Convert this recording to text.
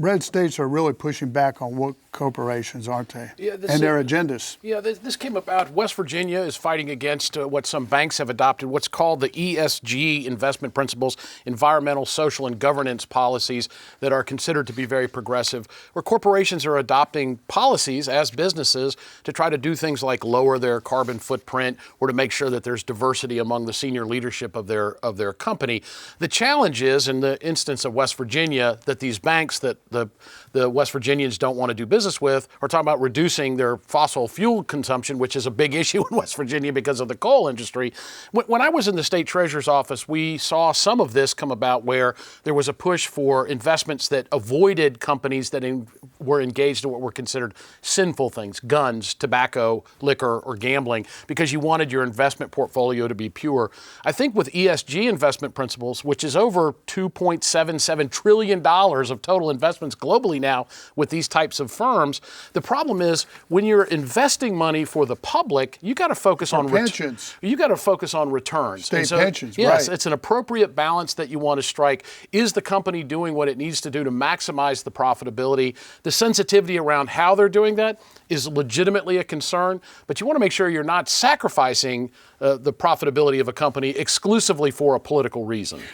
red states are really pushing back on woke corporations, aren't they? Yeah, and their agendas. Yeah, this came about. West Virginia is fighting against what some banks have adopted, what's called the ESG investment principles, environmental, social, and governance policies that are considered to be very progressive, where corporations are adopting policies as businesses to try to do things like lower their carbon footprint or to make sure that there's diversity among the senior leadership of their company. The challenge is, in the instance of West Virginia, that these banks that the West Virginians don't want to do business with are talking about reducing their fossil fuel consumption, which is a big issue in West Virginia because of the coal industry. When I was in the state treasurer's office, we saw some of this come about where there was a push for investments that avoided companies that were engaged in what were considered sinful things, guns, tobacco, liquor, or gambling, because you wanted your investment portfolio to be pure. I think with ESG investment principles, which is over $2.77 trillion of total investments globally now with these types of firms, the problem is when you're investing money for the public, you got to focus on pensions. You got to focus on returns. State pensions, yes, right. It's an appropriate balance that you want to strike. Is the company doing what it needs to do to maximize the profitability? The sensitivity around how they're doing that is legitimately a concern, but you want to make sure you're not sacrificing the profitability of a company exclusively for a political reason.